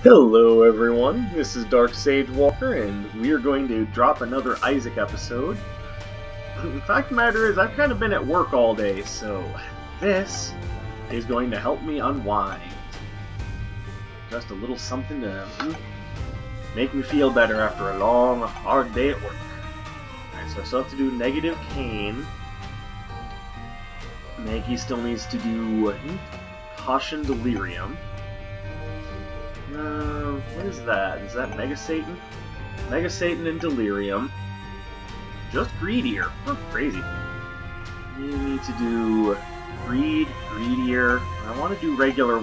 Hello everyone, this is Dark Sage Walker, and we are going to drop another Isaac episode. The fact of the matter is, I've kind of been at work all day, so this is going to help me unwind. Just a little something to make me feel better after a long, hard day at work. Alright, so I still have to do negative cane. Maggie still needs to do Caution Delirium. What is that? Is that Mega Satan? Mega Satan and Delirium. Just Greedier. Oh, crazy. You need to do Greedier. I want to do regular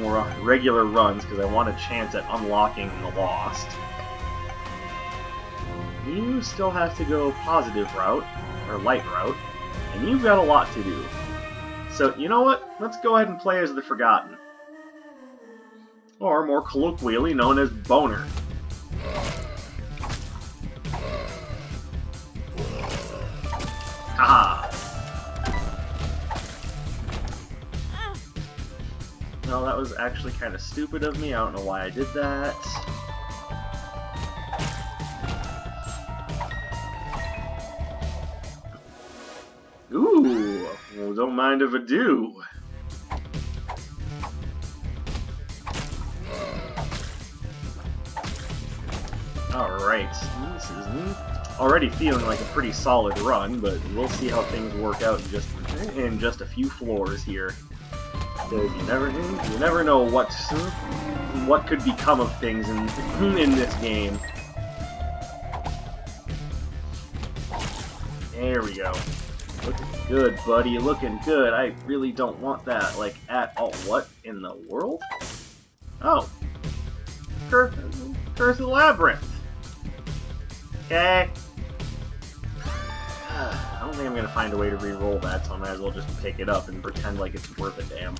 runs because I want a chance at unlocking the Lost. You still have to go positive route, or light route, and you've got a lot to do. So, you know what? Let's go ahead and play as the Forgotten. Or, more colloquially known as Boner. Haha! No, that was actually kind of stupid of me. I don't know why I did that. Ooh! Well, don't mind if I do. Alright, this is already feeling like a pretty solid run, but we'll see how things work out in just a few floors here. Because you never know what could become of things in this game. There we go. Looking good, buddy. Looking good. I really don't want that, like, at all. What in the world? Oh. Curse of the Labyrinth. Okay. I don't think I'm gonna find a way to re-roll that, so I might as well just pick it up and pretend like it's worth a damn.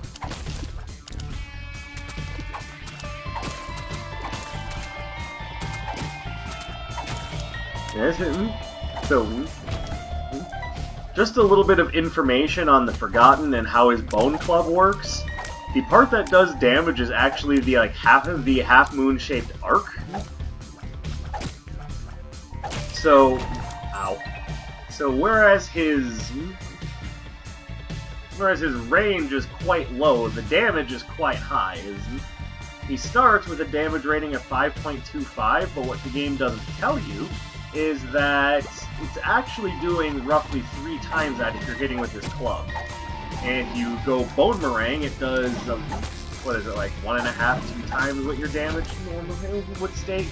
So, just a little bit of information on the Forgotten and how his Bone Club works. The part that does damage is actually the half moon shaped arc. So, ow. So whereas his range is quite low, the damage is quite high. He starts with a damage rating of 5.25, but what the game doesn't tell you is that it's actually doing roughly 3 times that if you're hitting with this club. And if you go Bone Meringue, it does, what is it, like 1.5, 2 times what your damage normally would state?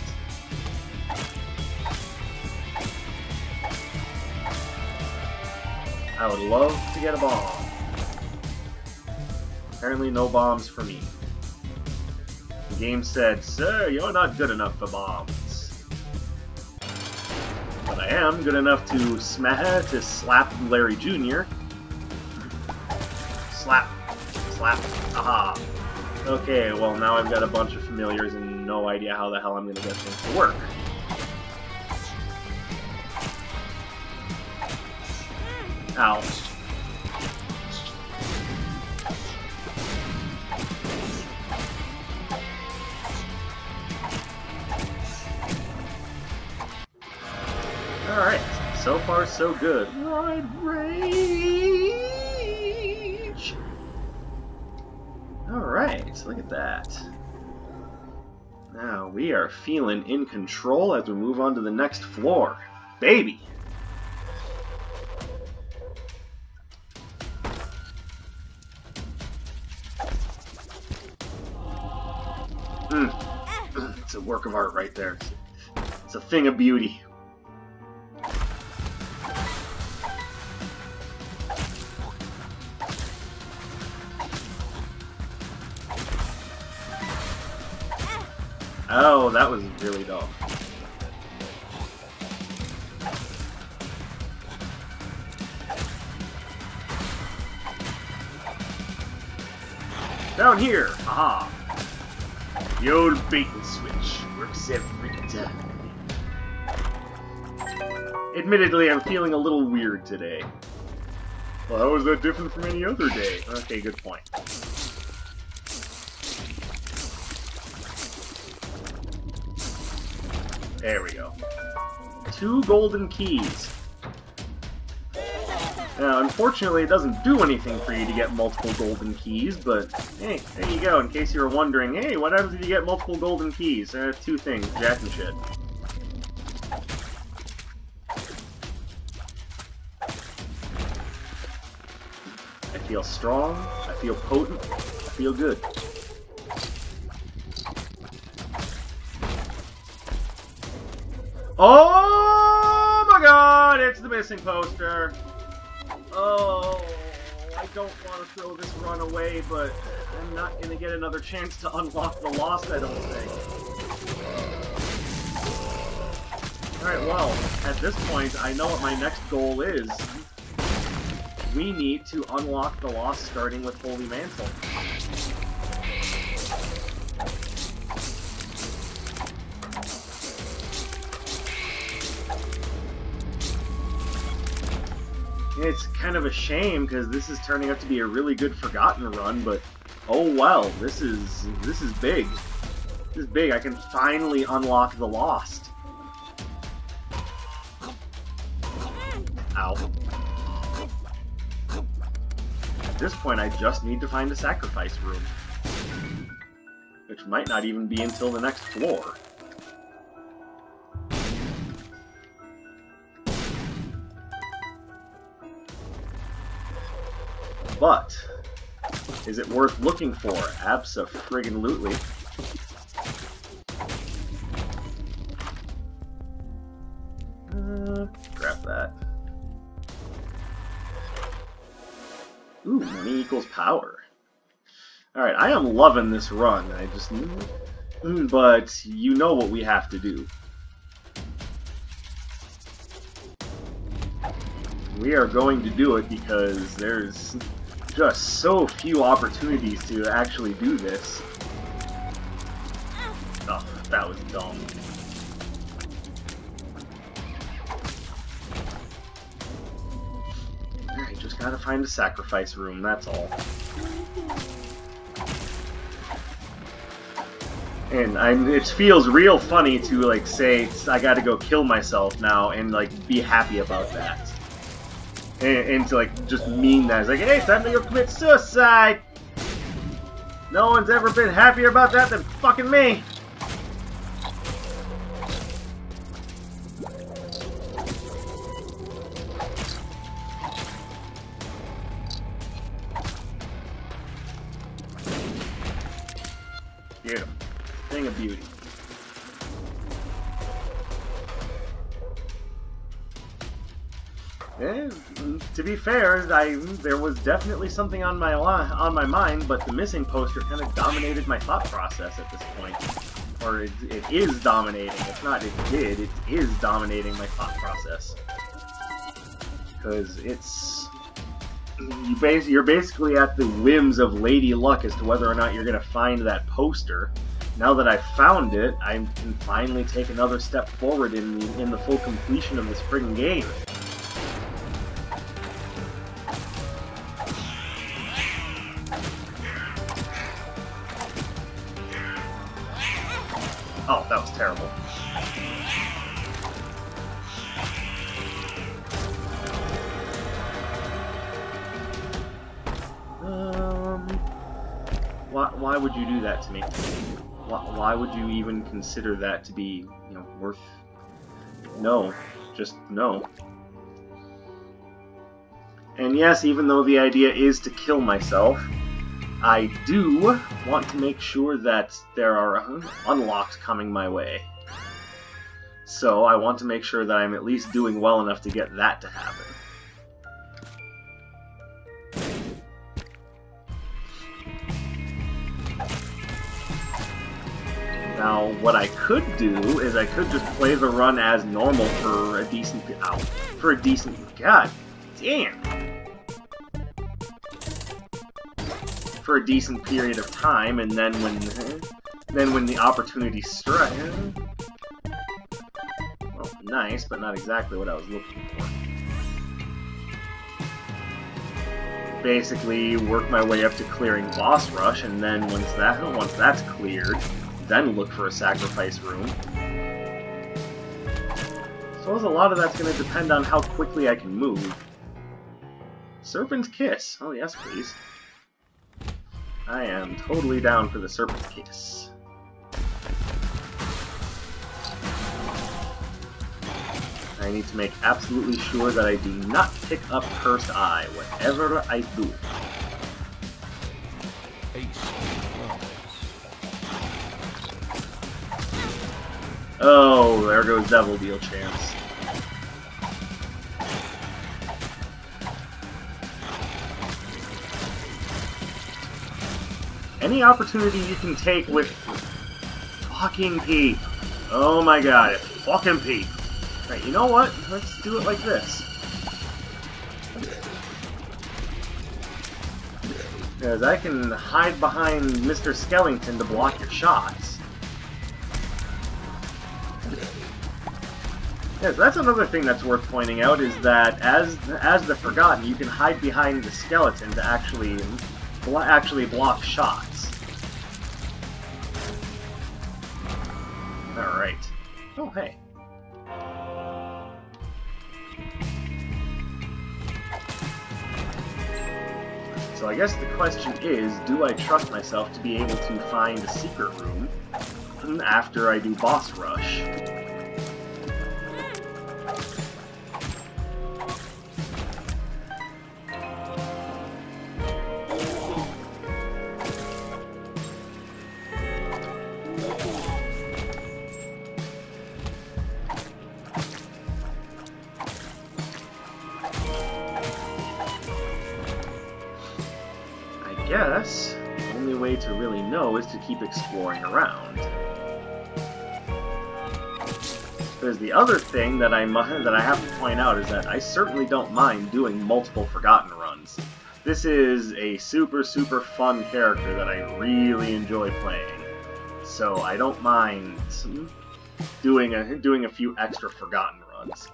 I would love to get a bomb. Apparently no bombs for me. The game said, "Sir, you're not good enough for bombs." But I am good enough to slap Larry Jr. Slap. Slap. Aha. Okay, well now I've got a bunch of familiars and no idea how the hell I'm going to get things to work. Ow. Alright, so far so good. Ride rage! Alright, look at that. Now we are feeling in control as we move on to the next floor. Baby! It's a work of art right there. It's a thing of beauty. Oh, that was really dull. Down here! Haha! The old bait and switch works every time. Admittedly, I'm feeling a little weird today. Well, how is that different from any other day? Okay, good point. There we go. 2 golden keys. Now, unfortunately, it doesn't do anything for you to get multiple golden keys, but hey, there you go. In case you were wondering, hey, what happens if you get multiple golden keys? 2 things, jack and shit. I feel strong, I feel potent, I feel good. Oh my god, it's the missing poster! Oh, I don't want to throw this run away, but I'm not going to get another chance to unlock the Lost, I don't think. Alright, well, at this point, I know what my next goal is. We need to unlock the Lost starting with Holy Mantle. It's kind of a shame because this is turning out to be a really good Forgotten run, but oh well, this is big. This is big. I can finally unlock the Lost. Ow. At this point, I just need to find a sacrifice room, which might not even be until the next floor. But, is it worth looking for? Abso-friggin-lutely. Grab that. Ooh, money equals power. Alright, I am loving this run. I just... but you know what we have to do. We are going to do it because there's just so few opportunities to actually do this. Oh, that was dumb. Alright, just gotta find a sacrifice room, that's all. And it feels real funny to, like, say, I gotta go kill myself now, and, like, be happy about that. And to, like, just mean that. It's like, hey, it's time to go commit suicide! No one's ever been happier about that than fucking me! Beautiful. Thing of beauty. To be fair, there was definitely something on my mind, but the missing poster kind of dominated my thought process at this point. Or it is dominating. It's not it did, it is dominating my thought process. Because it's... You're basically at the whims of Lady Luck as to whether or not you're going to find that poster. Now that I've found it, I can finally take another step forward in the full completion of this friggin' game. Oh, that was terrible. Why would you do that to me? Why would you even consider that to be, you know, worth... No. Just no. And yes, even though the idea is to kill myself, I do want to make sure that there are unlocks coming my way. So I want to make sure that I'm at least doing well enough to get that to happen. Now, what I could do is I could just play the run as normal for a decent... Ow. For a decent... God damn! For a decent period of time, and then when the opportunity strikes... Well, nice, but not exactly what I was looking for. Basically, work my way up to clearing Boss Rush, and then once that's cleared, then look for a sacrifice room. suppose a lot of that's going to depend on how quickly I can move. Serpent's Kiss. Oh, yes, please. I am totally down for the Serpent's Kiss. I need to make absolutely sure that I do not pick up Cursed Eye, whatever I do. Oh, there goes Devil Deal chance. Any opportunity you can take with fucking Peep. Oh my god, fucking Peep. Right, you know what? Let's do it like this. Because I can hide behind Mr. Skellington to block your shots. Yes, that's another thing that's worth pointing out, is that as the Forgotten, you can hide behind the skeleton to actually block shots. Alright. Oh, hey. So I guess the question is, do I trust myself to be able to find a secret room after I do boss rush? Guess the only way to really know is to keep exploring around. There's the other thing that I have to point out is that I certainly don't mind doing multiple Forgotten runs. This is a super fun character that I really enjoy playing, so I don't mind doing a few extra Forgotten runs.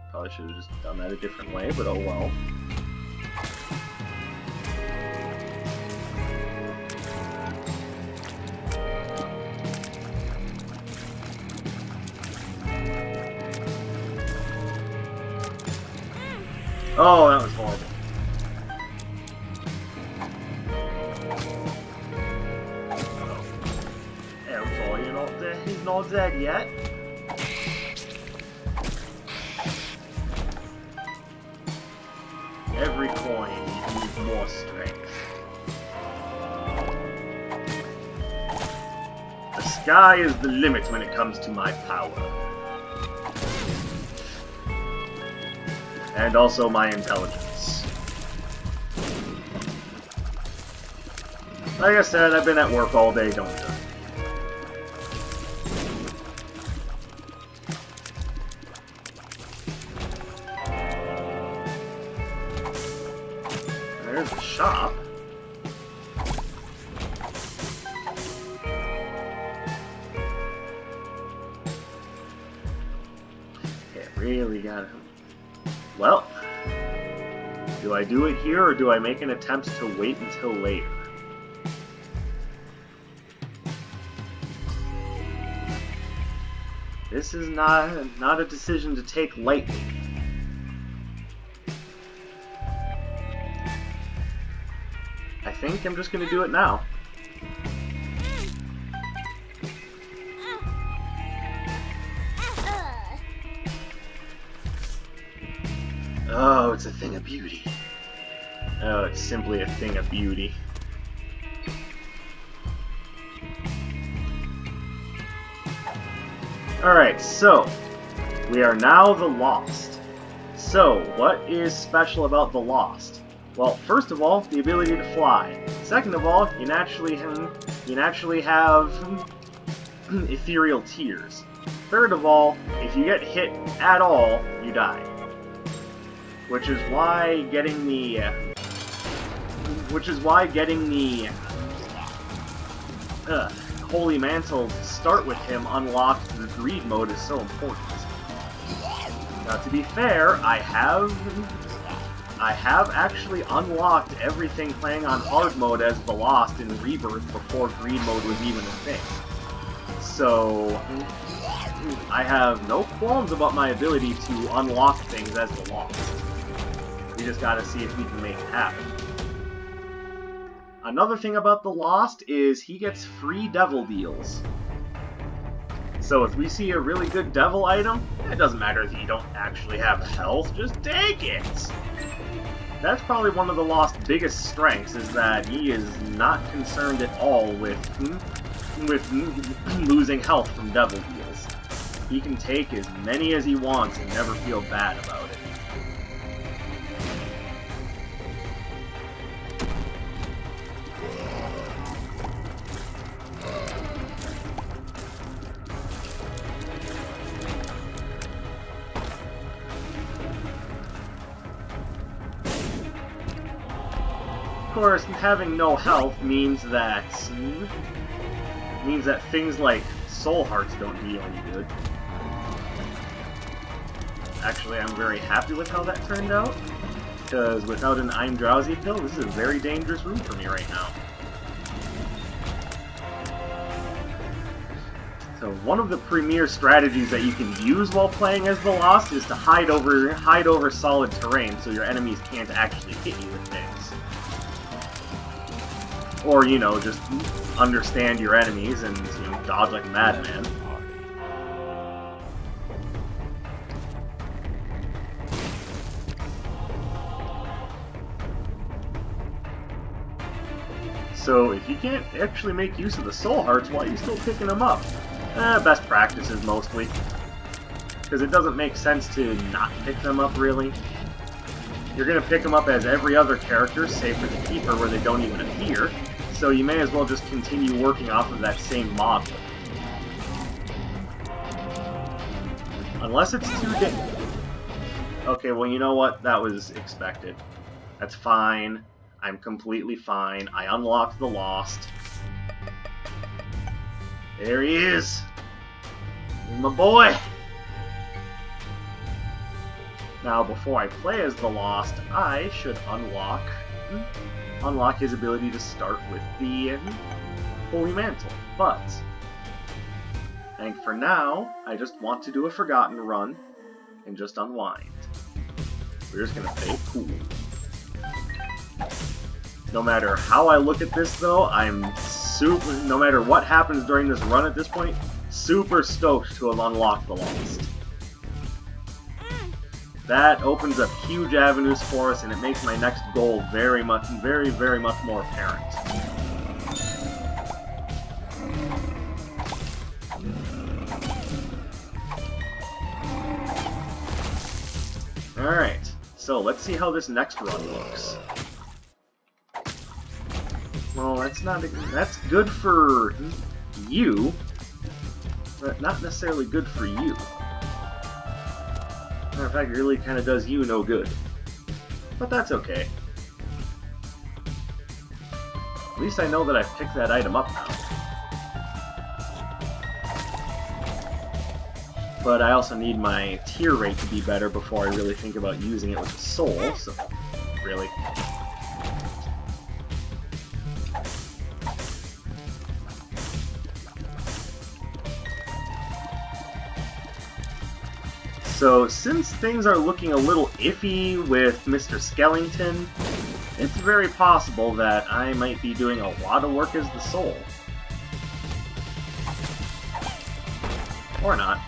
Probably should have just done that a different way, but oh well. Oh, that was horrible. Careful, you're not dead. He's not dead yet. Every coin needs more strength. The sky is the limit when it comes to my power. And also my intelligence. Like I said, I've been at work all day, don't judge me. There's the shop. Okay, really gotta... Well, do I do it here, or do I make an attempt to wait until later? This is not a decision to take lightly. I think I'm just going to do it now. Oh, it's a thing of beauty. Oh, it's simply a thing of beauty. Alright, so, we are now the Lost. So, what is special about the Lost? Well, first of all, the ability to fly. Second of all, you naturally have ethereal tears. Third of all, if you get hit at all, you die. Which is why getting the Holy Mantle to start with him unlocked the Greed mode is so important. Now, to be fair, I have actually unlocked everything playing on hard mode as the Lost in Rebirth before Greed mode was even a thing. So I have no qualms about my ability to unlock things as the Lost. We just gotta see if we can make it happen. Another thing about the Lost is he gets free devil deals. So if we see a really good devil item, it doesn't matter if you don't actually have health, just take it! That's probably one of the Lost's biggest strengths, is that he is not concerned at all with losing health from devil deals. He can take as many as he wants and never feel bad about it. Of course, having no health means that things like soul hearts don't do you any good. Actually, I'm very happy with how that turned out, because without an I'm Drowsy pill, this is a very dangerous room for me right now. So one of the premier strategies that you can use while playing as the Lost is to hide over solid terrain so your enemies can't actually hit you with things. Or, you know, just understand your enemies and, you know, dodge like a madman. So, if you can't actually make use of the soul hearts, why are you still picking them up? Best practices, mostly. Because it doesn't make sense to not pick them up, really. You're going to pick them up as every other character, save for the Keeper, where they don't even appear. So you may as well just continue working off of that same model. Unless it's too Okay, well, you know what? That was expected. That's fine. I'm completely fine. I unlocked the Lost. There he is! My boy! Now, before I play as the Lost, I should unlock his ability to start with the Holy Mantle. But I think for now, I just want to do a Forgotten run and just unwind. We're just gonna stay cool. No matter how I look at this, though, no matter what happens during this run at this point, super stoked to have unlocked the Lost. That opens up huge avenues for us, and it makes my next goal very much more apparent. Alright, so let's see how this next run looks. Well, that's good for you, but not necessarily good for you. Matter of fact, it really kind of does you no good. But that's okay. At least I know that I've picked that item up now. But I also need my tier rate to be better before I really think about using it with the soul, so really. So, since things are looking a little iffy with Mr. Skellington, it's very possible that I might be doing a lot of work as the Soul. Or not.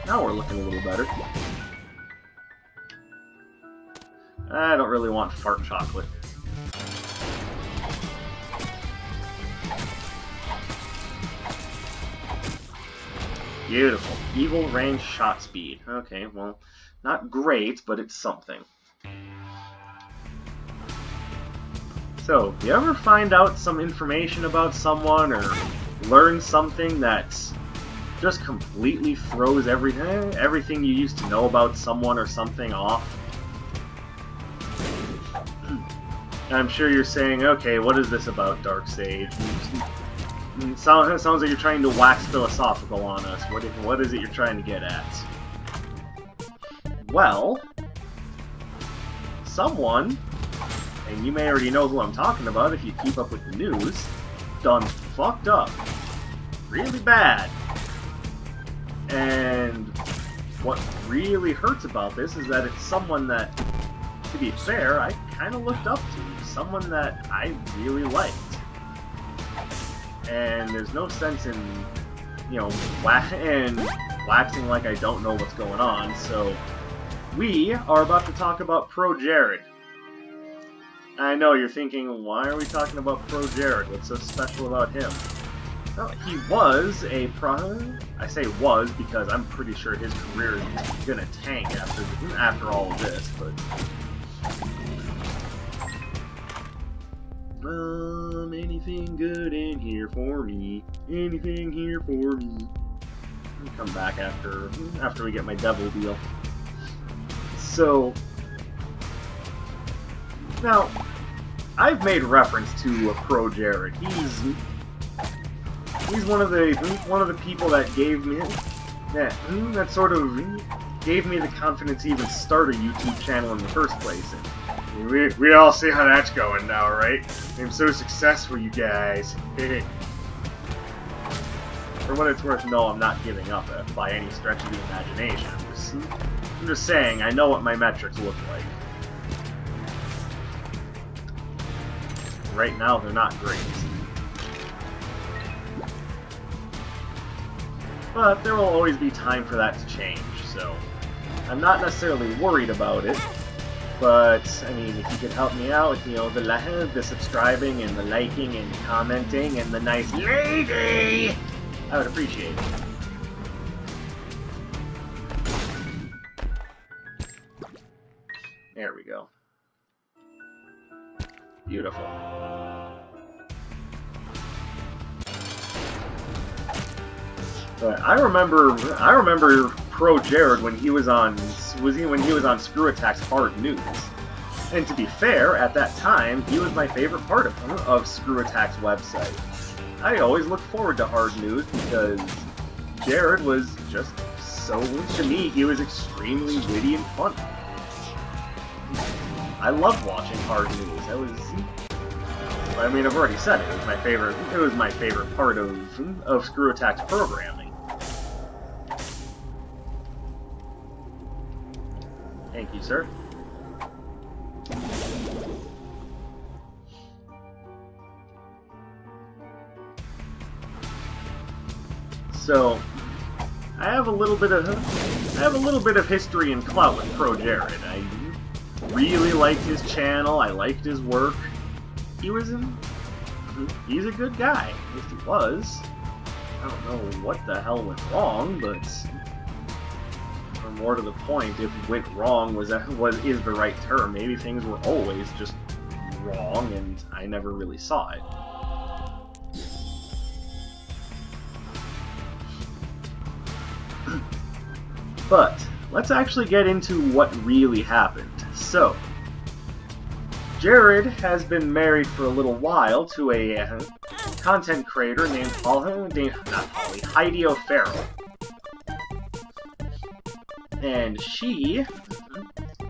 Now we're looking a little better. I don't really want fart chocolate. Beautiful. Evil range shot speed. Okay, well, not great, but it's something. So, if you ever find out some information about someone or learn something that just completely throws everything you used to know about someone or something off, I'm sure you're saying, okay, what is this about, Dark Sage? It sounds like you're trying to wax philosophical on us. What is it you're trying to get at? Well, someone, and you may already know who I'm talking about if you keep up with the news, done fucked up really bad. And what really hurts about this is that it's someone that, to be fair, I kind of looked up to. Someone that I really liked. And there's no sense in, you know, waxing like I don't know what's going on, so we are about to talk about ProJared. I know you're thinking, why are we talking about ProJared? What's so special about him? Well, he was a I say was because I'm pretty sure his career is gonna tank after all of this, but anything good in here for me? Anything here for me? I'll come back after we get my devil deal. So now I've made reference to ProJared. He's one of the people that gave me that sort of gave me the confidence to even start a YouTube channel in the first place. And we all see how that's going now, right? I'm so successful, you guys. For what it's worth, no, I'm not giving up by any stretch of the imagination. I'm just saying, I know what my metrics look like. Right now, they're not great. But there will always be time for that to change, so I'm not necessarily worried about it. But, I mean, if you could help me out with, you know, the subscribing and the liking and commenting and the nice lady, I would appreciate it. There we go. Beautiful. But I remember ProJared when he was on Screw Attack's Hard News. And to be fair, at that time, he was my favorite part of Screw Attack's website. I always looked forward to Hard News because Jared was just so, to me, he was extremely witty and funny. I loved watching Hard News. I mean, I've already said it. It was my favorite part of Screw Attack's programming. Thank you, sir. So, I have a little bit of history and clout with ProJared. I really liked his channel. I liked his work. He's a good guy. At least he was. I don't know what the hell went wrong, but or more to the point, if went wrong is the right term. Maybe things were always just wrong, and I never really saw it. But let's actually get into what really happened. So, Jared has been married for a little while to a content creator named Heidi O'Farrell. And she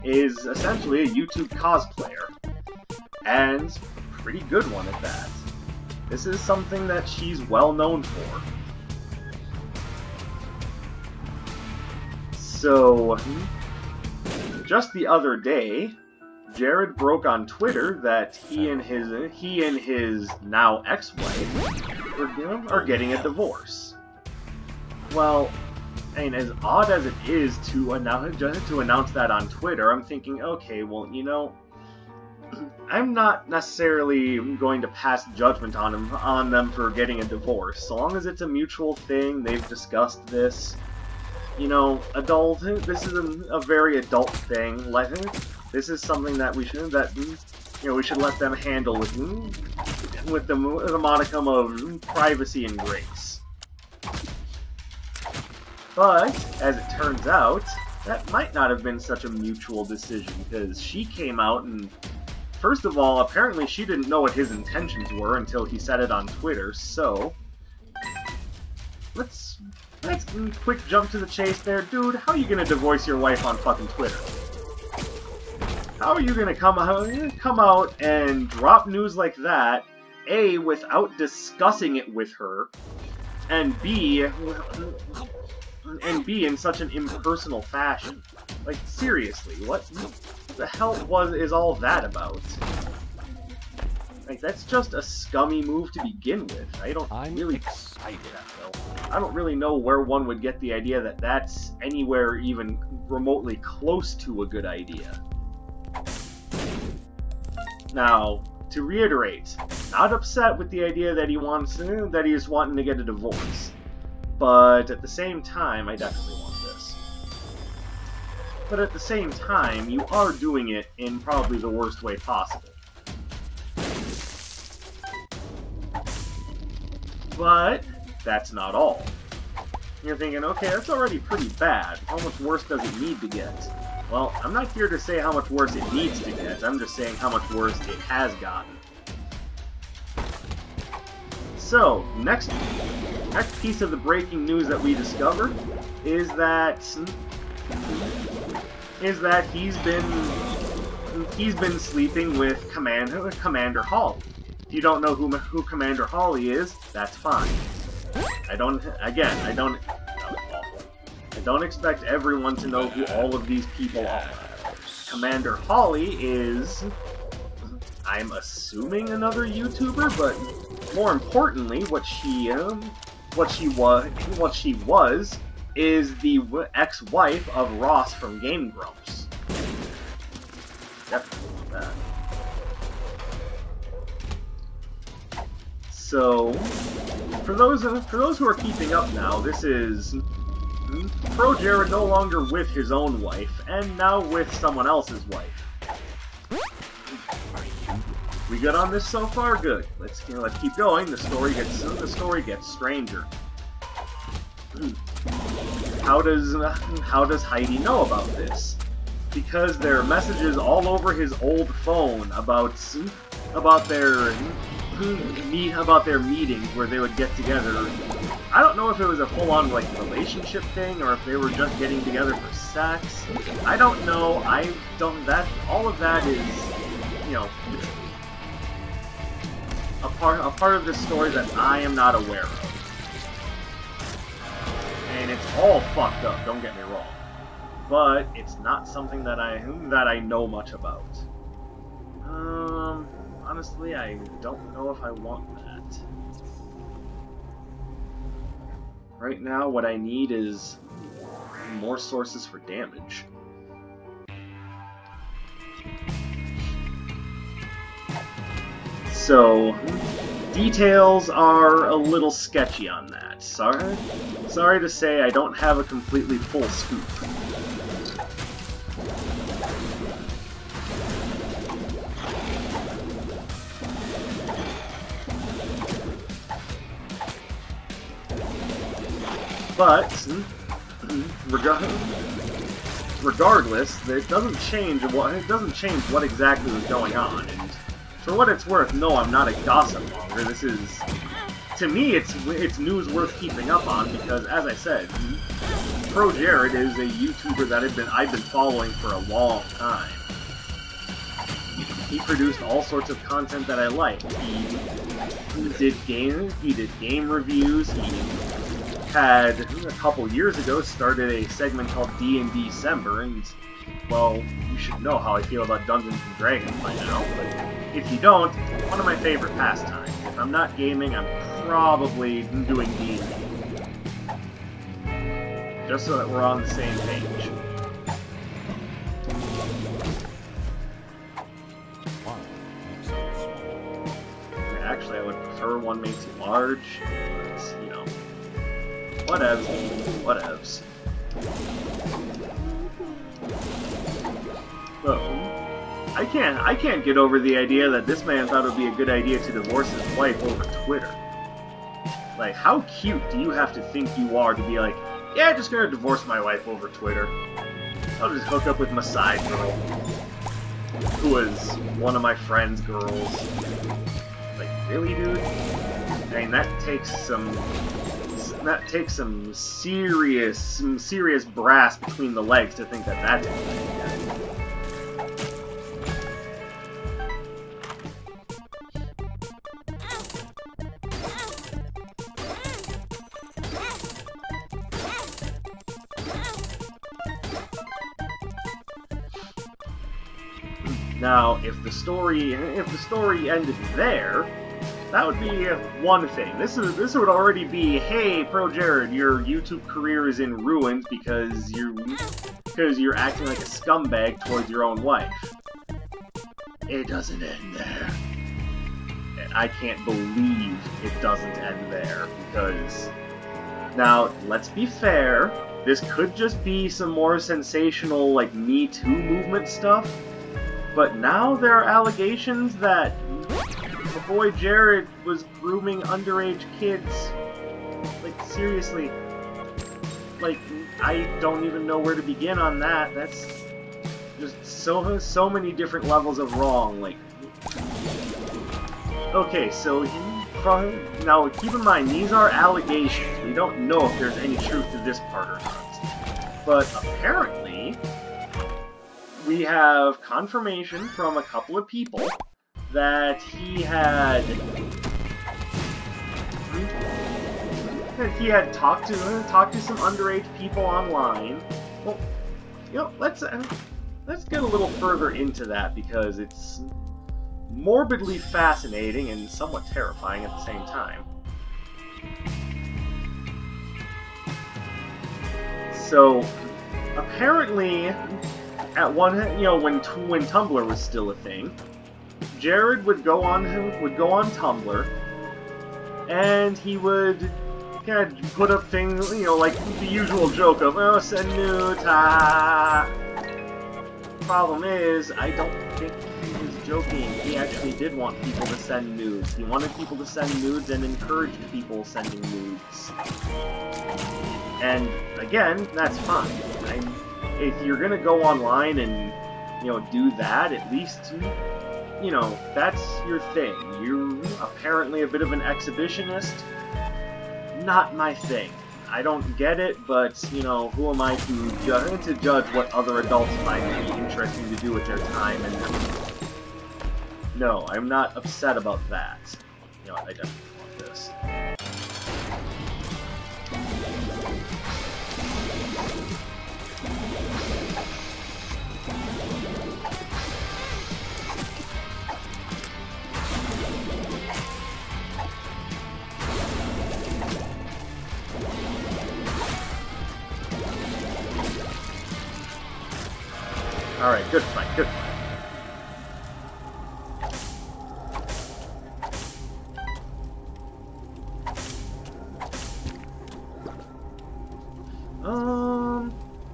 is essentially a YouTube cosplayer. And a pretty good one at that. This is something that she's well known for. So, just the other day, Jared broke on Twitter that he and his now ex-wife are getting a divorce. Well, I mean, as odd as it is to announce that on Twitter, I'm thinking, okay, well, you know, I'm not necessarily going to pass judgment on them for getting a divorce. So long as it's a mutual thing, they've discussed this. You know, this is a very adult thing. This is something that we should let them handle with the modicum of privacy and grace. But as it turns out, that might not have been such a mutual decision, because she came out and, first of all, apparently she didn't know what his intentions were until he said it on Twitter. So let's quick jump to the chase there. Dude, how are you gonna divorce your wife on fucking Twitter? How are you gonna come out and drop news like that A, without discussing it with her, and B, in such an impersonal fashion. Like, seriously, what the hell is all that about? Like, that's just a scummy move to begin with. I don't really know where one would get the idea that that's anywhere even remotely close to a good idea. Now, to reiterate, not upset with the idea that he is wanting to get a divorce, but at the same time, I definitely want this. But at the same time, you are doing it in probably the worst way possible. But that's not all. You're thinking, okay, that's already pretty bad. How much worse does it need to get? Well, I'm not here to say how much worse it needs to get. I'm just saying how much worse it has gotten. So, next piece of the breaking news that we discovered is that he's been sleeping with Commander Holly. If you don't know who Commander Holly is, that's fine. I don't expect everyone to know who all of these people are. Commander Holly is, I'm assuming, another YouTuber, but more importantly, what she was is the ex-wife of Ross from Game Grumps. Definitely that. So, for those who are keeping up now, this is ProJared no longer with his own wife, and now with someone else's wife. We good on this so far? Good. Let's keep going. The story gets stranger. How does Heidi know about this? Because there are messages all over his old phone about their meetings where they would get together. I don't know if it was a full-on like relationship thing or if they were just getting together for sex. I don't know. All of that is, you know, a part of this story that I am not aware of. And it's all fucked up, don't get me wrong. But it's not something that I know much about. Honestly, I don't know if I want that. Right now, what I need is more sources for damage. So, details are a little sketchy on that. Sorry to say I don't have a completely full scoop. But regardless, it doesn't change what exactly was going on. And for what it's worth, no, I'm not a gossip monger. This is, to me, it's news worth keeping up on because, as I said, ProJared is a YouTuber that I've been following for a long time. He produced all sorts of content that I liked. He did game reviews. He had, a couple years ago, started a segment called D&D December, and, well, you should know how I feel about Dungeons & Dragons by now, but if you don't, it's one of my favorite pastimes. If I'm not gaming, I'm probably doing D&D. Just so that we're on the same page. Actually, I would prefer one made too large, but, you know. Whatevs. Well, I can't get over the idea that this man thought it would be a good idea to divorce his wife over Twitter. Like, how cute do you have to think you are to be like, yeah, just gonna divorce my wife over Twitter. I'll just hook up with my side girl, who was one of my friend's girls. Like, really, dude? I mean, that takes some serious brass between the legs to think that that's good. Now, if the story ended there, that would be one thing. This would already be, hey, ProJared, your YouTube career is in ruins because you're acting like a scumbag towards your own wife. It doesn't end there. And I can't believe it doesn't end there, because... Now, let's be fair, this could just be some more sensational, like, Me Too movement stuff, but now there are allegations that the boy Jared was grooming underage kids. Like, seriously. Like, I don't even know where to begin on that. That's just so many different levels of wrong. Like, okay, so now keep in mind, these are allegations. We don't know if there's any truth to this part or not. But apparently, we have confirmation from a couple of people that he had talked to some underage people online. Well, you know, let's get a little further into that, because it's morbidly fascinating and somewhat terrifying at the same time. So, apparently, at one, you know, when Tumblr was still a thing, Jared would go on Tumblr, and he would kind of put up things, you know, like the usual joke of, oh, send nudes, ha. Problem is, I don't think he was joking. He actually did want people to send nudes. He wanted people to send nudes and encouraged people sending nudes. And again, that's fine. If you're gonna go online and, you know, do that, at least, you know, that's your thing. You're apparently a bit of an exhibitionist. Not my thing. I don't get it, but, you know, who am I to judge what other adults find be interesting to do with their time, and no, I'm not upset about that. You know, I definitely want this. Alright, good fight, good fight.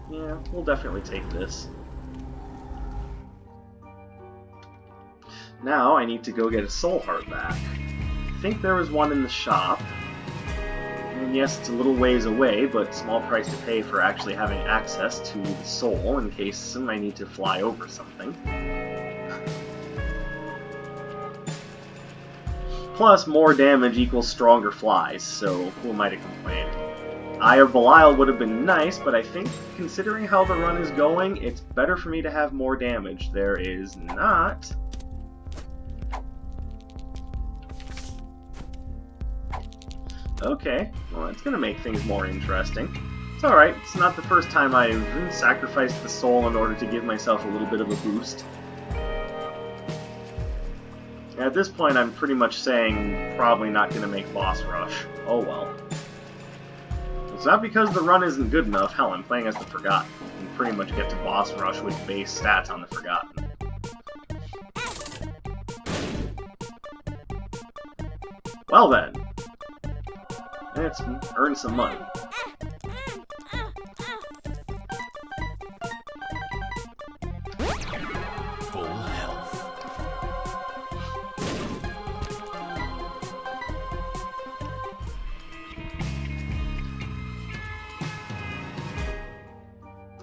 Yeah, we'll definitely take this. Now I need to go get a soul heart back. I think there was one in the shop. And yes, it's a little ways away, but small price to pay for actually having access to the soul in case I need to fly over something. Plus, more damage equals stronger flies, so who am I to complain? Eye of Belial would have been nice, but I think, considering how the run is going, it's better for me to have more damage. There is not... Okay, well, that's gonna make things more interesting. It's alright, it's not the first time I've sacrificed the soul in order to give myself a little bit of a boost. At this point, I'm pretty much saying probably not gonna make boss rush. Oh well. It's not because the run isn't good enough. Hell, I'm playing as the Forgotten. You can pretty much get to boss rush with base stats on the Forgotten. Well then. Let's earn some money. Full health.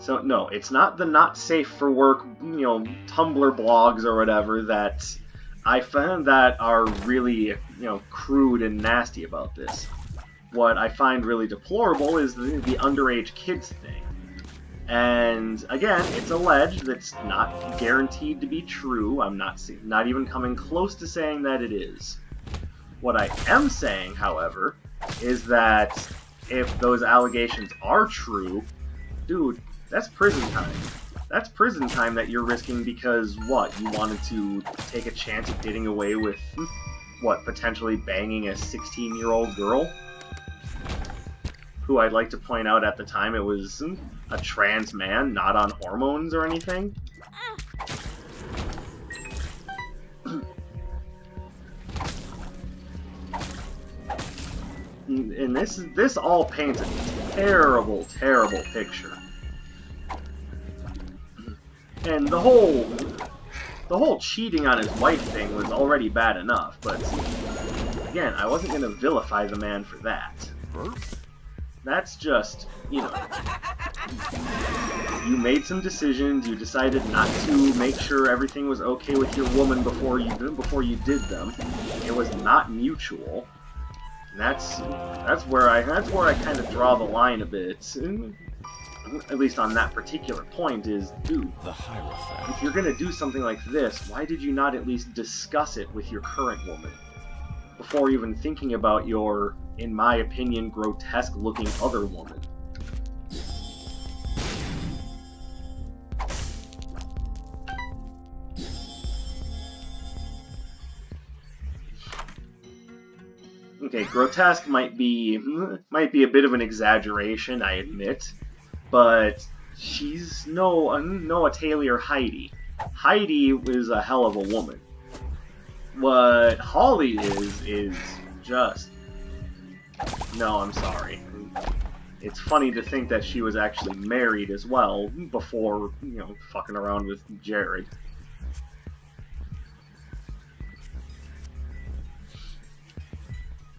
So no, it's not the not safe for work, you know, Tumblr blogs or whatever that I found that are really, you know, crude and nasty about this. What I find really deplorable is the underage kids thing. And again, it's alleged, that's not guaranteed to be true. I'm not even coming close to saying that it is. What I am saying, however, is that if those allegations are true, dude, that's prison time. that's prison time that you're risking because, what, you wanted to take a chance of getting away with, what, potentially banging a 16-year-old girl? Who I'd like to point out at the time it was a trans man, not on hormones or anything. And this all paints a terrible, terrible picture. And the whole cheating on his wife thing was already bad enough, but again, I wasn't going to vilify the man for that. That's just, you know, you made some decisions, you decided not to make sure everything was okay with your woman before you did them. It was not mutual. And that's where I kind of draw the line a bit. At least on that particular point is, dude, if you're gonna do something like this, why did you not at least discuss it with your current woman before even thinking about your, in my opinion, grotesque-looking other woman? Okay, grotesque might be a bit of an exaggeration, I admit, but she's no Atali or Heidi. Heidi is a hell of a woman. What Holly is just... No, I'm sorry. It's funny to think that she was actually married as well before, you know, fucking around with Jared.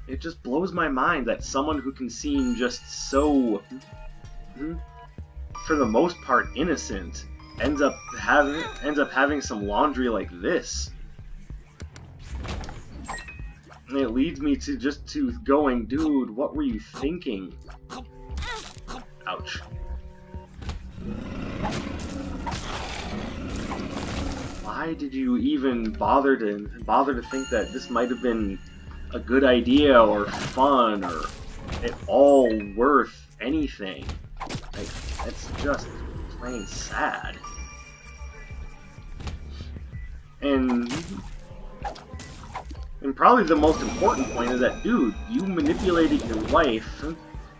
It just blows my mind that someone who can seem just so, for the most part, innocent, ends up having some laundry like this. And it leads me to going, dude, what were you thinking? Ouch. Why did you even bother to think that this might have been a good idea or fun or at all worth anything? Like, that's just plain sad. And probably the most important point is that, dude, you manipulated your wife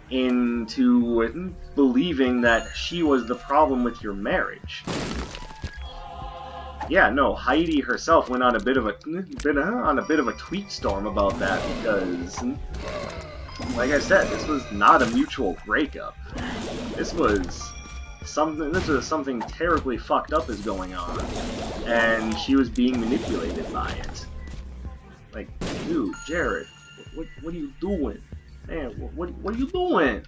into believing that she was the problem with your marriage. Yeah, no, Heidi herself went on a bit of a tweet storm about that because, like I said, this was not a mutual breakup. This was something terribly fucked up is going on, and she was being manipulated by it. Like, dude, Jared, what are you doing? Man, what are you doing?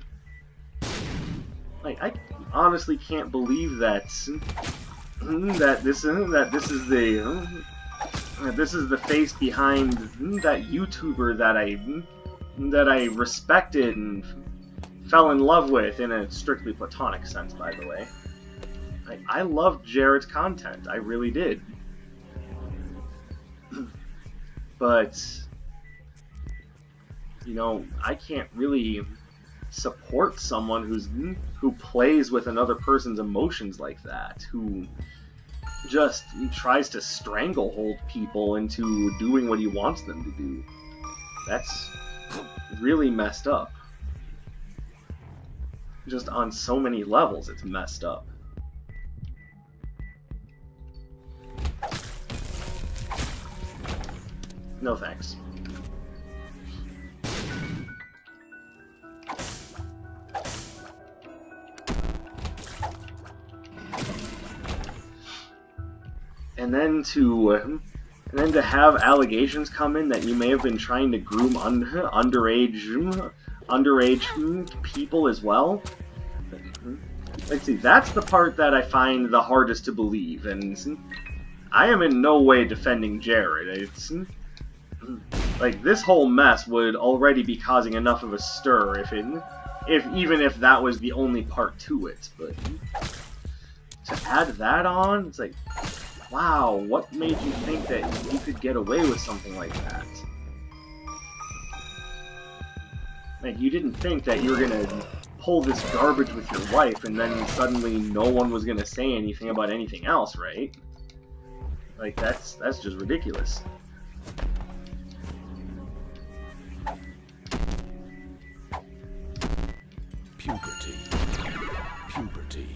Like, I honestly can't believe that this is the face behind that YouTuber that I respected and fell in love with, in a strictly platonic sense, by the way. I loved Jared's content, I really did. But, you know, I can't really support someone who plays with another person's emotions like that, who just tries to stranglehold people into doing what he wants them to do. That's really messed up. Just on so many levels, it's messed up. No thanks. And then to have allegations come in that you may have been trying to groom underage people as well. Let's see, that's the part that I find the hardest to believe, and I am in no way defending Jared. It's like, this whole mess would already be causing enough of a stir even if that was the only part to it. But to add that on, it's like, wow, what made you think that you could get away with something like that? Like, you didn't think that you were gonna pull this garbage with your wife and then suddenly no one was gonna say anything about anything else, right? Like, that's just ridiculous. Puberty. Puberty.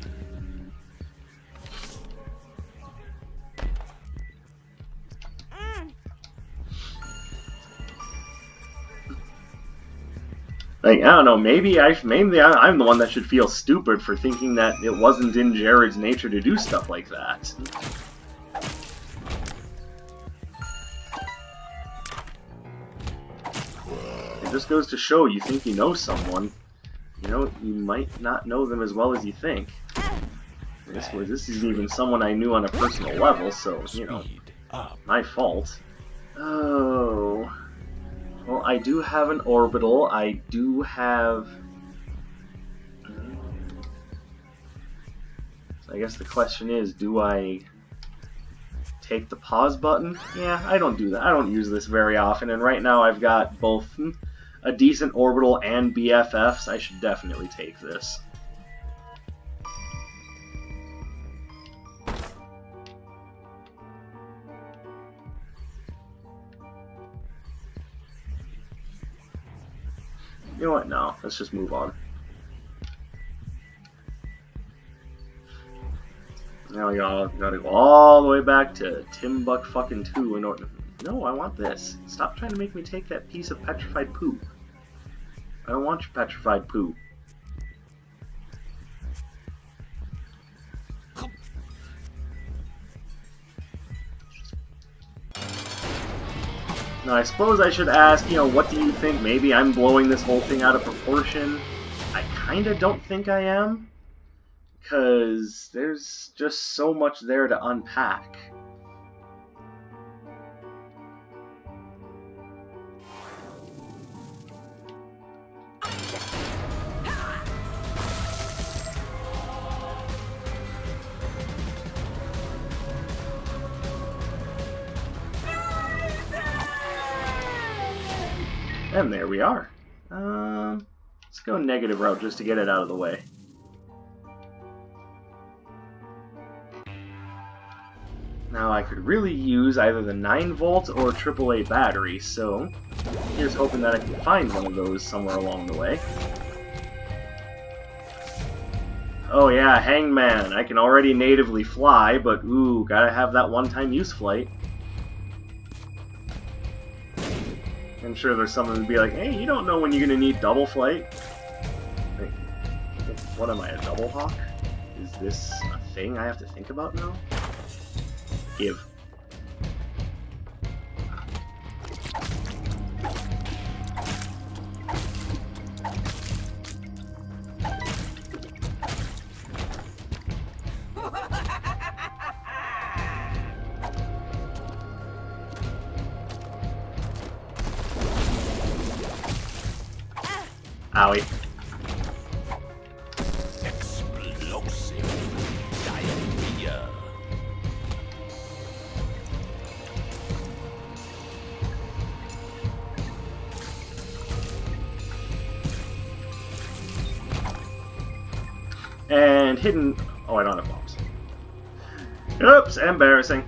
Like, I don't know, maybe I'm the one that should feel stupid for thinking that it wasn't in Jared's nature to do stuff like that. It just goes to show, you think you know someone, you know, you might not know them as well as you think. This isn't even someone I knew on a personal level, so, you know, my fault. Oh... Well, I do have an orbital. I do have... So I guess the question is, do I take the pause button? Yeah, I don't do that. I don't use this very often, and right now I've got both a decent orbital and BFFs. I should definitely take this. You know what? No, let's just move on. Now we gotta go all the way back to Timbuk fucking 2 in order. No, I want this. Stop trying to make me take that piece of petrified poo. I don't want your petrified poo. Now, I suppose I should ask, you know, what do you think? Maybe I'm blowing this whole thing out of proportion. I kinda don't think I am, because there's just so much there to unpack. And there we are. Let's go negative route just to get it out of the way. Now I could really use either the 9-volt or AAA battery, so here's hoping that I can find one of those somewhere along the way. Oh yeah, Hangman. I can already natively fly, but ooh, gotta have that one-time use flight. I'm sure there's someone who'd be like, hey, you don't know when you're gonna need double flight. Like, what am I, a double hawk? Is this a thing I have to think about now? Give. Owie. Explosive diarrhea. And hidden... Oh, I don't have bombs. Oops, embarrassing.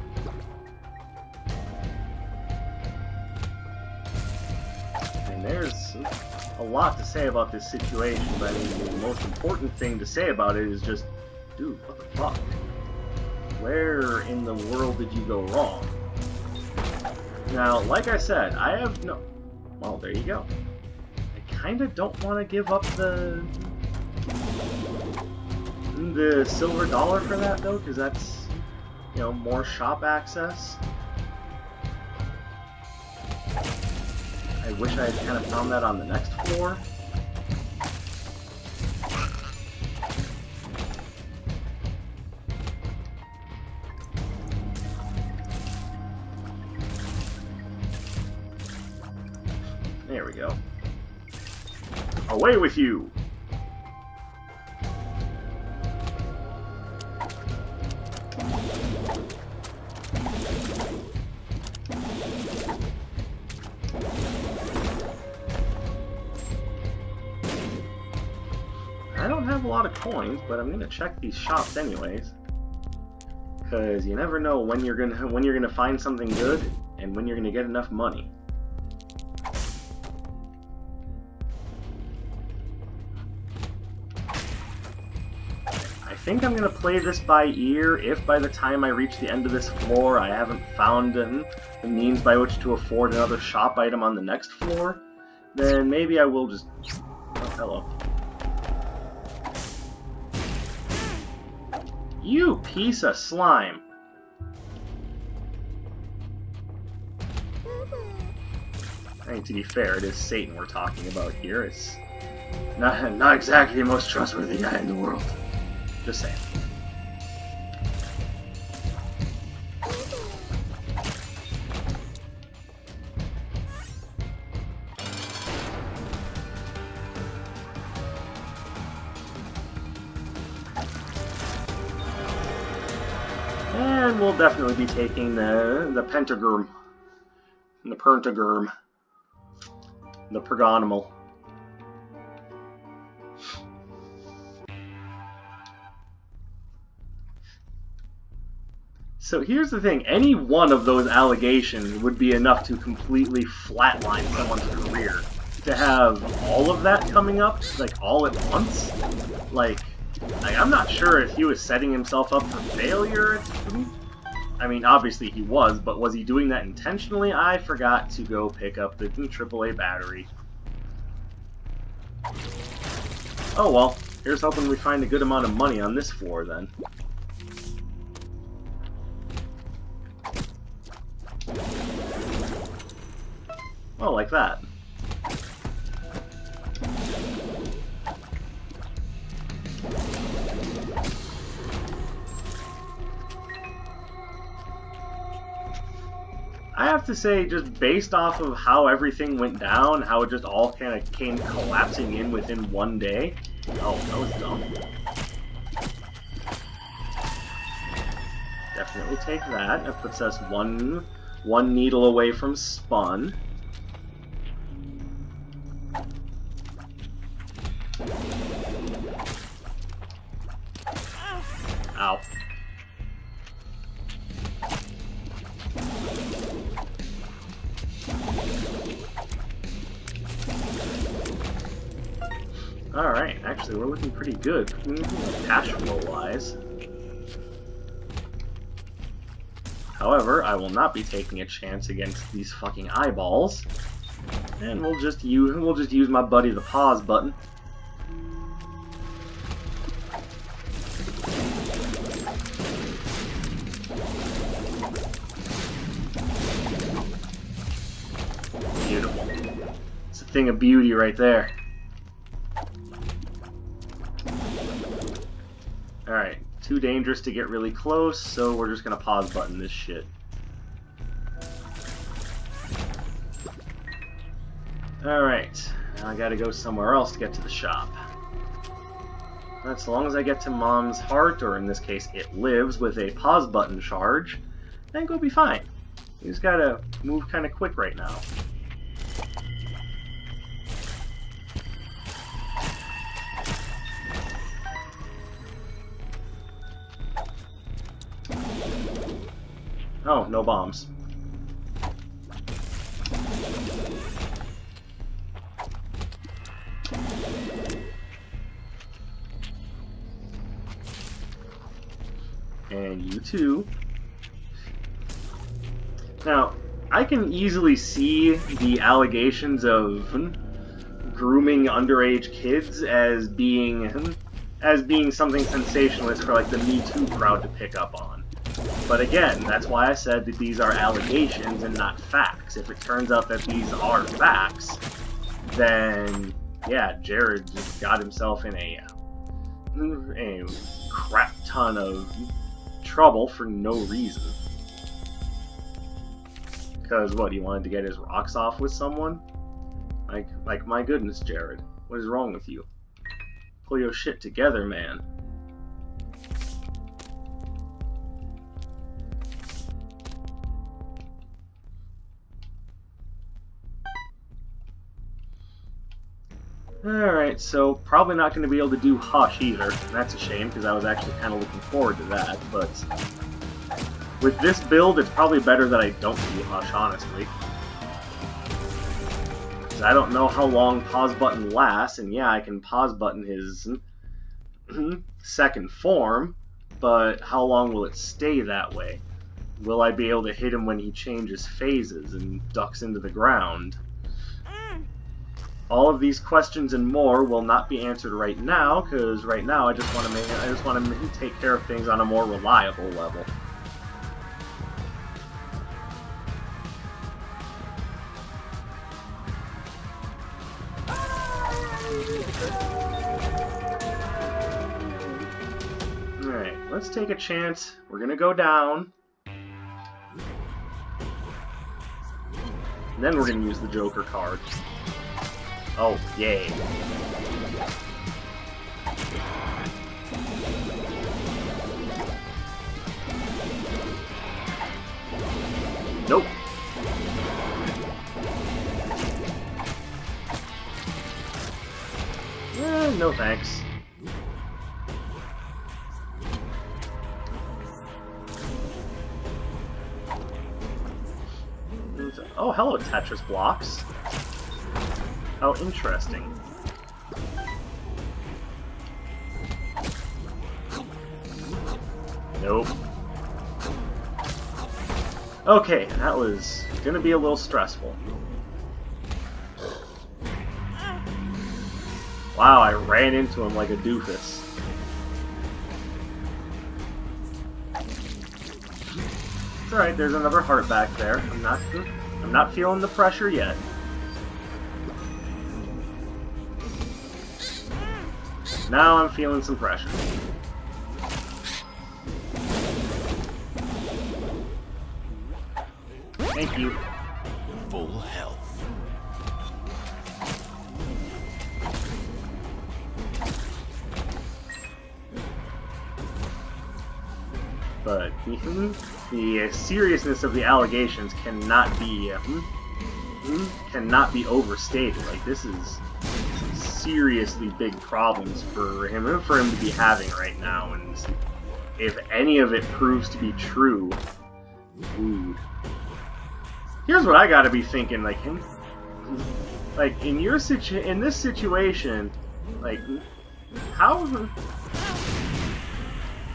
And there's a lot to say about this situation, but I mean, the most important thing to say about it is just, dude, what the fuck? Where in the world did you go wrong? Now, like I said, I have no... Well, there you go. I kinda don't want to give up the silver dollar for that, though, because that's, you know, more shop access. I wish I had kind of found that on the next floor. There we go. Away with you! I don't have a lot of coins, but I'm gonna check these shops anyways. Because you never know when you're gonna find something good and when you're gonna get enough money. I think I'm gonna play this by ear. If by the time I reach the end of this floor I haven't found the means by which to afford another shop item on the next floor, then maybe I will just... Oh, hello. You piece of slime! I mean, to be fair, it is Satan we're talking about here. It's not exactly the most trustworthy guy in the world. Just saying. And we'll definitely be taking the pentagram, the pentagram, the pergonimal. So here's the thing, any one of those allegations would be enough to completely flatline someone's career. To have all of that coming up, like, all at once, like I'm not sure if he was setting himself up for failure. I mean, obviously he was, but was he doing that intentionally? I forgot to go pick up the AAA battery. Oh well, here's hoping we find a good amount of money on this floor then. Oh, like that. I have to say, just based off of how everything went down, how it just all kind of came collapsing in within one day. Oh, that was dumb. Definitely take that. That puts us one needle away from spun. Ow. Alright, actually we're looking pretty good, cash flow-wise. However, I will not be taking a chance against these fucking eyeballs. And we'll just use my buddy the pause button. Beautiful. It's a thing of beauty right there. Alright, too dangerous to get really close, so we're just gonna pause button this shit. Alright, now I gotta go somewhere else to get to the shop. As long as I get to Mom's heart, or in this case, it lives, with a pause button charge, I think we'll be fine. You just gotta move kinda quick right now. Oh, no bombs. And you too. Now, I can easily see the allegations of grooming underage kids as being something sensationalist for like the Me Too crowd to pick up on. But again, that's why I said that these are allegations and not facts. If it turns out that these are facts, then yeah, Jared just got himself in a crap ton of trouble for no reason. Because what, he wanted to get his rocks off with someone? Like my goodness, Jared, what is wrong with you? Pull your shit together, man. Alright, so probably not going to be able to do Hush either. That's a shame, because I was actually kind of looking forward to that, but with this build, it's probably better that I don't do Hush, honestly. Because I don't know how long Pause Button lasts, and yeah, I can Pause Button his second form, but how long will it stay that way? Will I be able to hit him when he changes phases and ducks into the ground? All of these questions and more will not be answered right now, because right now I just want to take care of things on a more reliable level. Alright, let's take a chance. We're gonna go down. And then we're gonna use the Joker card. Oh, yay. Nope. No thanks. Oh, hello, Tetris blocks. How interesting. Nope. Okay, that was gonna be a little stressful. Wow, I ran into him like a doofus. It's alright, there's another heart back there. I'm not feeling the pressure yet. Now I'm feeling some pressure. Thank you. Full health. But the seriousness of the allegations cannot be overstated. Like, this is seriously big problems for him to be having right now, and if any of it proves to be true, dude. Here's what I gotta be thinking, like in this situation, like, how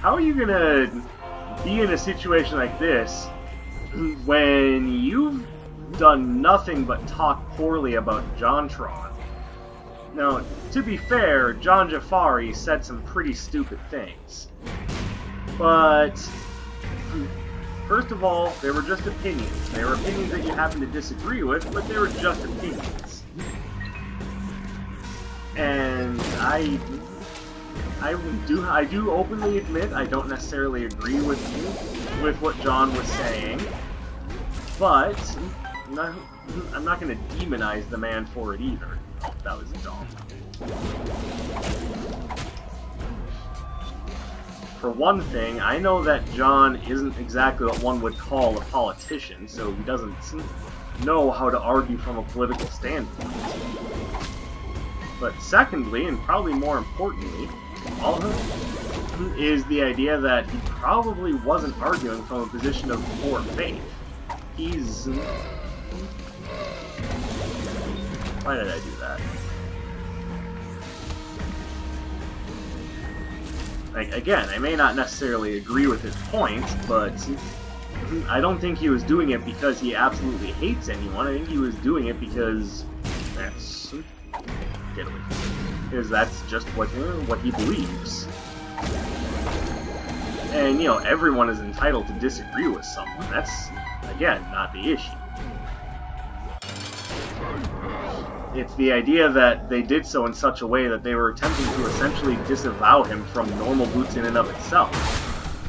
are you gonna be in a situation like this when you've done nothing but talk poorly about JonTron? Now, to be fair, John Jafari said some pretty stupid things. But first of all, they were just opinions. They were opinions that you happen to disagree with, but they were just opinions. And I do openly admit I don't necessarily agree with what John was saying, but I'm not going to demonize the man for it either. Oh, that was dumb. For one thing, I know that John isn't exactly what one would call a politician, so he doesn't know how to argue from a political standpoint. But secondly, and probably more importantly, is the idea that he probably wasn't arguing from a position of poor faith. He's... Why did I do that? Like, again, I may not necessarily agree with his points, but I don't think he was doing it because he absolutely hates anyone. I think he was doing it because that's... Get away. Because that's just what he believes. And, you know, everyone is entitled to disagree with someone. That's, again, not the issue. It's the idea that they did so in such a way that they were attempting to essentially disavow him from normal boots in and of itself.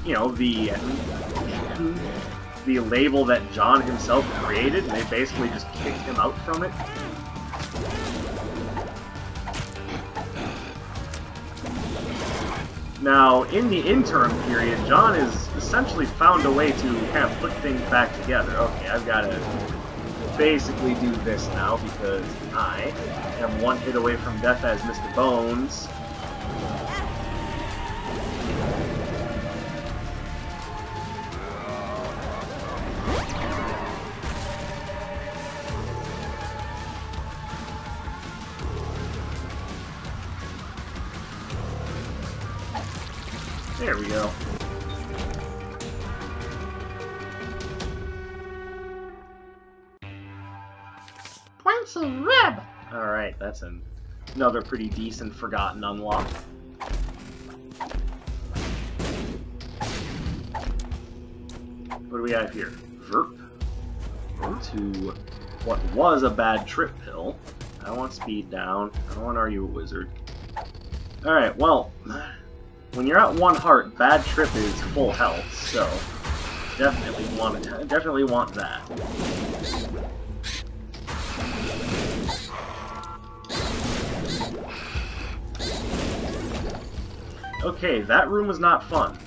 You know, the label that John himself created, and they basically just kicked him out from it. Now, in the interim period, John has essentially found a way to kind of put things back together. Okay, I've got to basically do this now because I am one hit away from death as Mr. Bones. There we go. Points of web! Alright, that's another pretty decent forgotten unlock. What do we have here? Verp. Into what was a bad trip pill. I don't want speed down. I don't want to argue a wizard. Alright, well, when you're at 1 heart, bad trip is full health, so definitely want that. Okay, that room was not fun.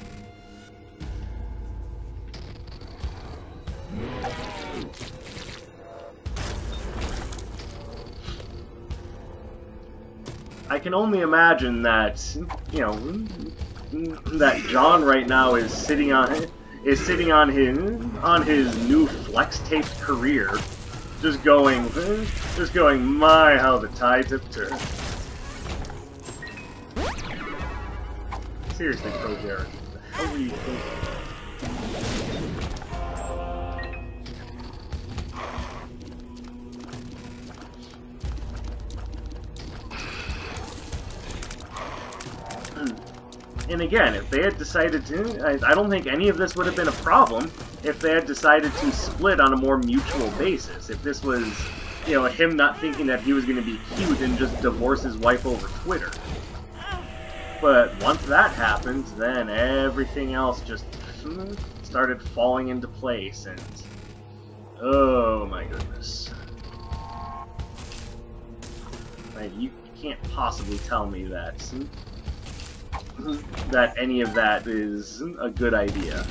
I can only imagine that, you know, that John right now is sitting on his new flex taped career, just going, my how the tides have turned. Seriously, ProJared, what the hell were you thinking? And again, if they had decided to, I don't think any of this would have been a problem if they had decided to split on a more mutual basis. If this was, you know, him not thinking that he was going to be cute and just divorce his wife over Twitter. But once that happened, then everything else just started falling into place, and oh my goodness. Like, you can't possibly tell me that any of that is a good idea.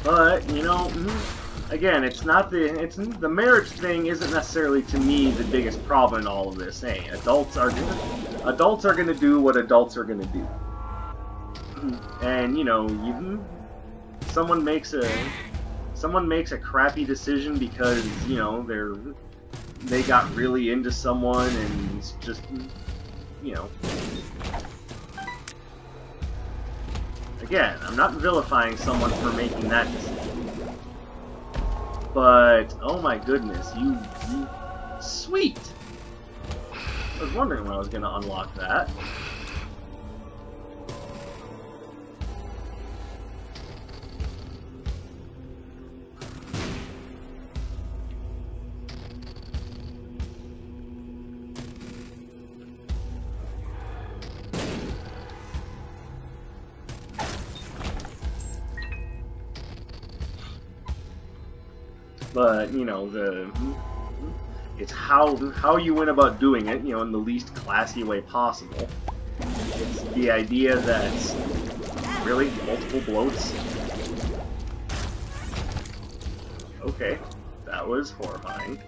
But, you know, again, it's not the marriage thing isn't necessarily, to me, the biggest problem in all of this. Hey, adults are gonna do what adults are gonna do. And, you know, someone makes a crappy decision because, you know, they got really into someone and it's just, you know. Again, I'm not vilifying someone for making that decision. But, oh my goodness, you sweet! I was wondering when I was gonna unlock that. But, you know, it's how you went about doing it, you know, in the least classy way possible. It's the idea that, really, multiple bloats? Okay, that was horrifying.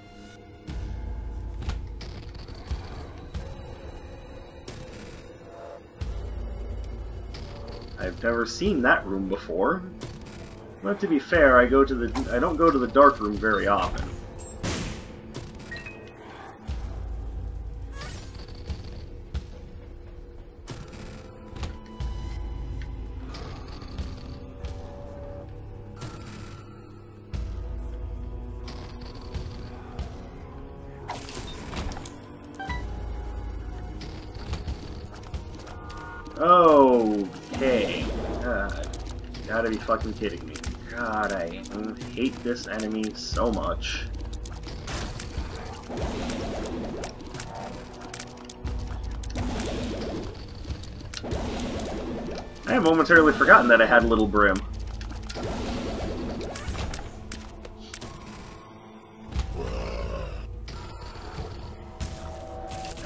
I've never seen that room before. But to be fair, I don't go to the dark room very often. Okay. God, gotta be fucking kidding me. God, I hate this enemy so much. I had momentarily forgotten that I had a little brim.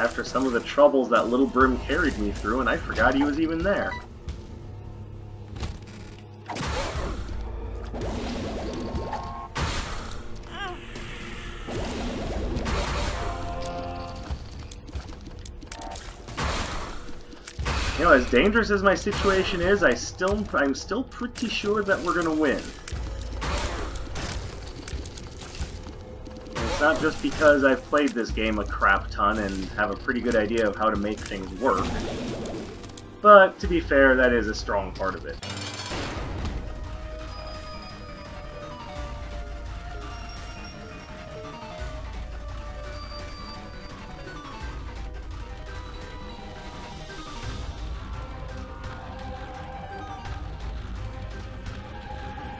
after some of the troubles that Little Brim carried me through, and I forgot he was even there. You know, as dangerous as my situation is, I'm still pretty sure that we're gonna win. And it's not just because I've played this game a crap ton and have a pretty good idea of how to make things work. But, to be fair, that is a strong part of it.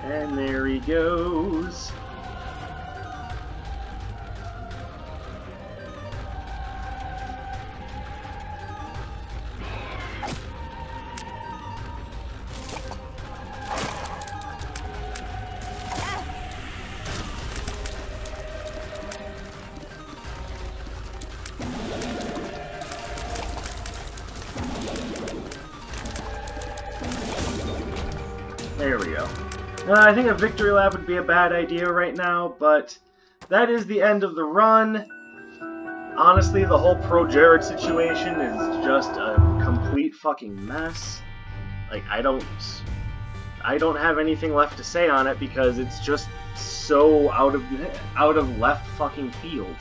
And there he goes. There we go. I think a victory lap would be a bad idea right now, but that is the end of the run. Honestly, the whole ProJared situation is just a complete fucking mess. Like, I don't have anything left to say on it because it's just so out of left fucking field.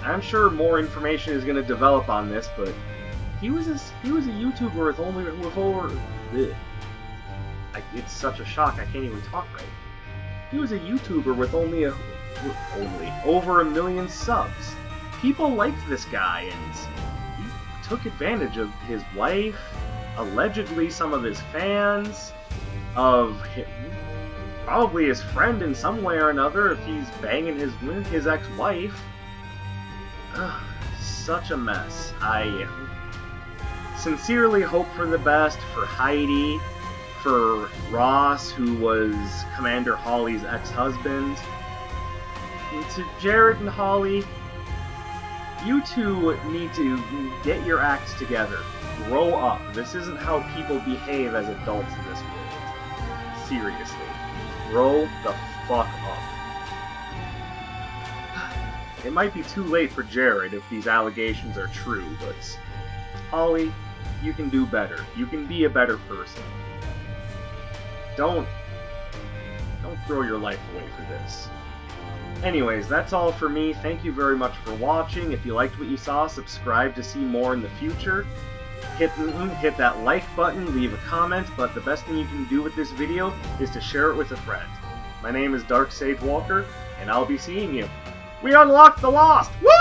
I'm sure more information is going to develop on this, but he was a YouTuber with over. It's such a shock I can't even talk right. He was a YouTuber with only over 1 million subs. People liked this guy, and he took advantage of his wife, allegedly some of his fans, of probably his friend in some way or another if he's banging his ex-wife. Such a mess. I sincerely hope for the best for Heidi, for Ross, who was Commander Holly's ex-husband. And to Jared and Holly, you two need to get your acts together. Grow up. This isn't how people behave as adults in this world. Seriously. Grow the fuck up. It might be too late for Jared if these allegations are true, but Holly, you can do better. You can be a better person. Don't throw your life away for this. Anyways, that's all for me. Thank you very much for watching. If you liked what you saw, subscribe to see more in the future. Hit that like button, leave a comment, but the best thing you can do with this video is to share it with a friend. My name is Dark Sage Walker, and I'll be seeing you. We unlocked the Lost! Woo!